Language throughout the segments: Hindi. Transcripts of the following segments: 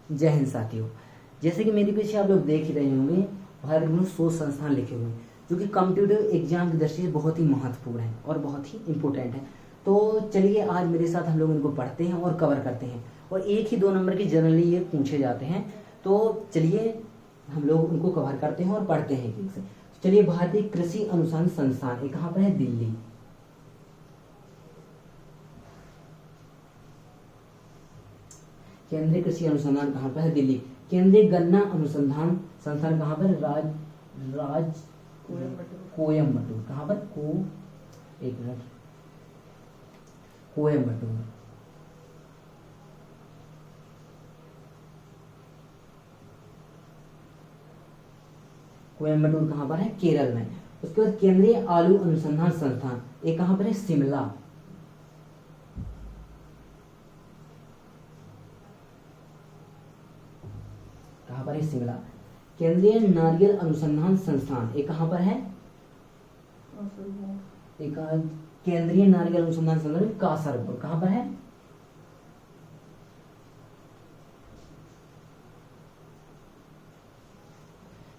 जय हिंद साथियों। जैसे कि मेरे पीछे आप लोग देख ही रहे होंगे, भारत में शोध संस्थान लिखे हुए हैं जो कि कॉम्पिटिटिव एग्जाम की दृष्टि से बहुत ही महत्वपूर्ण है और बहुत ही इम्पोर्टेंट है। तो चलिए आज मेरे साथ हम लोग इनको पढ़ते हैं और कवर करते हैं, और एक ही 2 नंबर की जनरली ये पूछे जाते हैं। तो चलिए हम लोग उनको कवर करते हैं और पढ़ते हैं एक से। चलिए, भारतीय कृषि अनुसंधान संस्थान ये कहाँ पर है? दिल्ली। केंद्रीय कृषि अनुसंधान कहाँ पर है? दिल्ली। केंद्रीय गन्ना अनुसंधान संस्थान कहाँ पर? कोयम्बटूर। कहाँ पर? एक मिनट, कोयम्बटूर। कोयम्बटूर कहाँ पर है? केरल में। उसके बाद केंद्रीय आलू अनुसंधान संस्थान ये कहाँ पर है? शिमला। कहाँ पर है? शिमला। केंद्रीय नारियल अनुसंधान संस्थान ये कहाँ पर है? केंद्रीय नारियल अनुसंधान संस्थान कासरगोड। कहाँ पर है?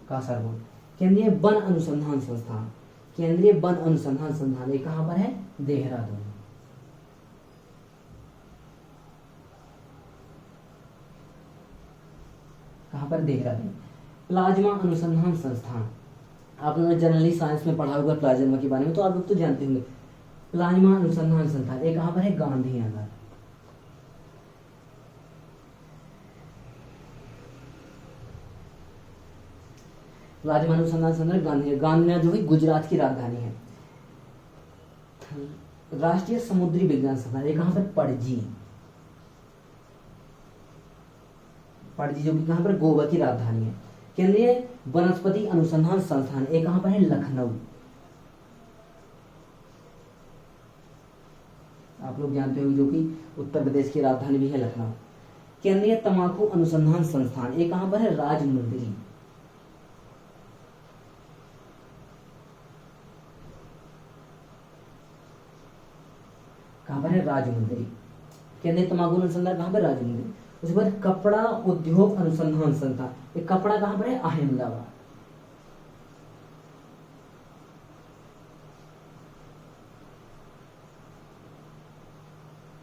कासरगोड। केंद्रीय वन अनुसंधान संस्थान, केंद्रीय वन अनुसंधान संस्थान ये कहाँ पर है? देहरादून। कहाँ पर? देहरादून। प्लाज्मा अनुसंधान संस्थान, आप लोगों ने जनरली साइंस में पढ़ा होगा प्लाज्मा के बारे में, तो आप लोग तो जानते होंगे। प्लाज्मा अनुसंधान संस्थान ये कहाँ पर है? गांधीनगर। प्लाज्मा अनुसंधान संस्थान गांधीनगर। गांधीनगर जो है गुजरात की राजधानी है। राष्ट्रीय समुद्री विज्ञान संस्थान ये कहाँ पर? पणजी। पणजी जो कि कहाँ पर? गोवा की राजधानी है। केंद्रीय वनस्पति अनुसंधान संस्थान ये कहाँ पर है? लखनऊ। आप लोग जानते होंगे जो कि उत्तर प्रदेश की राजधानी भी है लखनऊ। केंद्रीय तंबाकू अनुसंधान संस्थान ये कहाँ पर है? राजमुंदरी। कहाँ पर है? राजमुंदरी। केंद्रीय तंबाकू अनुसंधान कहाँ पर? राजमुंदरी। उसके बाद कपड़ा उद्योग अनुसंधान संस्थान ये कपड़ा कहाँ पर है? अहमदाबाद।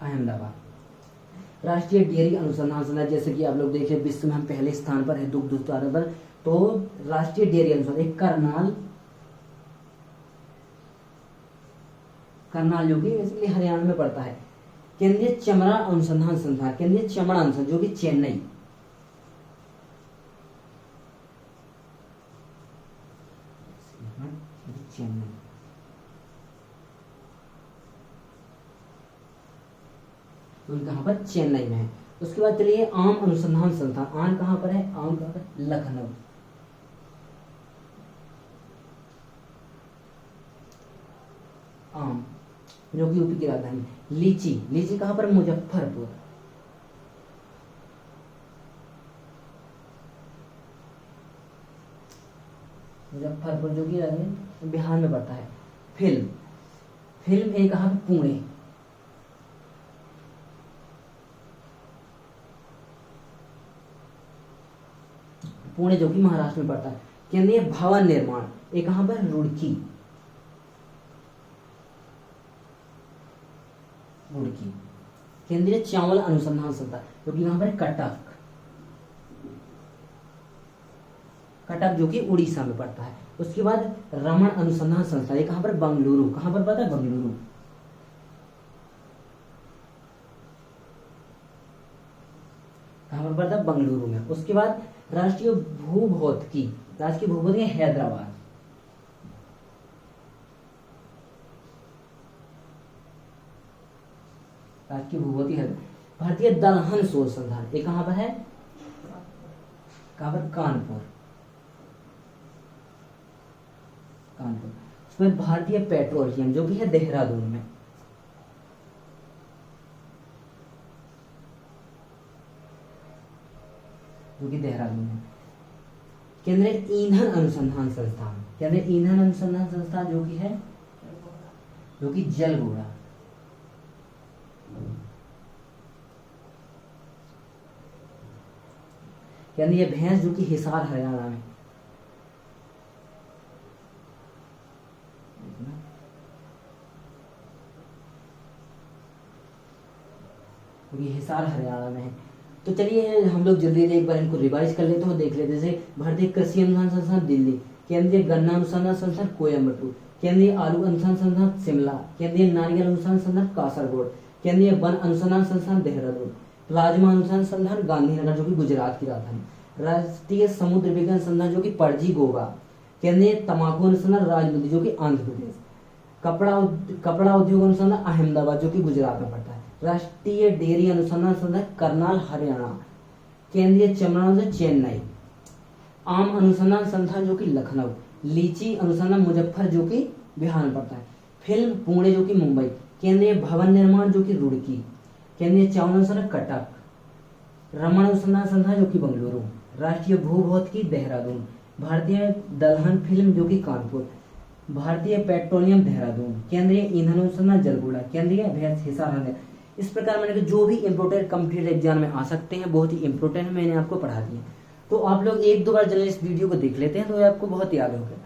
अहमदाबाद। राष्ट्रीय डेयरी अनुसंधान संस्थान, जैसे कि आप लोग देखें विश्व में हम पहले स्थान पर है दुग्ध उत्पादन पर, तो राष्ट्रीय डेयरी अनुसंधान एक करनाल जो कि इसलिए हरियाणा में पड़ता है। केंद्रीय चमड़ा अनुसंधान संस्थान, केंद्रीय चमड़ा अनुसंधान जो कि चेन्नई। चेन्नई। तो कहां पर? चेन्नई में है। उसके बाद चलिए आम अनुसंधान संस्थान, आम कहां पर है? आम कहां पर? लखनऊ। आम जो कि यूपी की राजधानी। लीची, लीची कहां पर? मुजफ्फरपुर। मुजफ्फरपुर जो कि राजधानी बिहार में पड़ता है। फिल्म, फिल्म एक कहां? पुणे। पुणे जो कि महाराष्ट्र में पड़ता है। केंद्रीय भवन निर्माण ये कहां पर? रुड़की। रुड़की। केंद्रीय चावल अनुसंधान संस्थान जो कि कहां पर है? कटक। कटक जो कि उड़ीसा में पड़ता है। उसके बाद रमण अनुसंधान संस्थान ये कहां पर? बंगलुरु। कहां पर पड़ता है? बंगलुरु। कहां पर पड़ता है? बंगलुरु में। उसके बाद राष्ट्रीय भूभौतिकी, राष्ट्रीय भूभौतिकी हैदराबाद। राष्ट्रीय भूभौतिकी है। भारतीय दलहन शोध संस्थान ये कहां पर है? कहां पर? कानपुर। कानपुर। उसमें भारतीय पेट्रोलियम जो कि है देहरादून में। जो कि देहरादून में। केंद्रीय ईंधन अनुसंधान संस्थान, केंद्रीय ईंधन अनुसंधान संस्थान जो कि है जलगोड़ा। कहते ये भैंस जो कि हिसार हरियाणा में, ये हिसार हरियाणा में है। तो चलिए हम लोग जल्दी एक बार इनको रिवाइज कर लेते हैं, देख लेते हैं। जैसे भारतीय कृषि अनुसंधान संस्थान दिल्ली, केंद्रीय गन्ना अनुसंधान संस्थान कोयम्बटूर, केंद्रीय आलू अनुसंधान संस्थान शिमला, केंद्रीय नारियल अनुसंधान संस्थान कासरगोड, केंद्रीय वन अनुसंधान संस्थान देहरादून, प्लाज्मा अनुसंधान संस्थान गांधीनगर जो कि गुजरात की राजधानी, राष्ट्रीय समुद्र विज्ञान संस्थान जो कि पणजी गोवा, केंद्रीय तंबाकू अनुसंधान राजमुंद्री जो कि आंध्र प्रदेश, कपड़ा उद्योग अनुसंधान अहमदाबाद जो कि गुजरात में पड़ता है, राष्ट्रीय डेयरी अनुसंधान संस्थान करनाल हरियाणा, केंद्रीय चमड़ा अनुसंधान चेन्नई, आम अनुसंधान संस्थान जो कि लखनऊ, लीची अनुसंधान मुजफ्फर जो कि बिहार में पड़ता है, फिल्म पुणे जो कि मुंबई, केंद्रीय भवन निर्माण जो कि रुड़की, केंद्रीय चावल अनुसंधान कटक, रमण अनुसंधान संस्थान जो कि बेंगलुरु, राष्ट्रीय भूभौतिकी देहरादून, भारतीय दलहन फिल्म जो कि कानपुर, भारतीय पेट्रोलियम देहरादून, केंद्रीय ईंधन अनुसंधान जलगुड़ा, केंद्रीय अभ्यास हिसार हरियाणा। इस प्रकार मैंने जो भी इंपोर्टेंट कंप्यूटर एग्जाम में आ सकते हैं बहुत ही इंपॉर्टेंट है, मैंने आपको पढ़ा दिया। तो आप लोग एक दो बार जल्दी इस वीडियो को देख लेते हैं तो आपको बहुत याद होगा।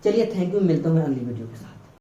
चलिए थैंक यू, मिलता हूँ अगली वीडियो के साथ।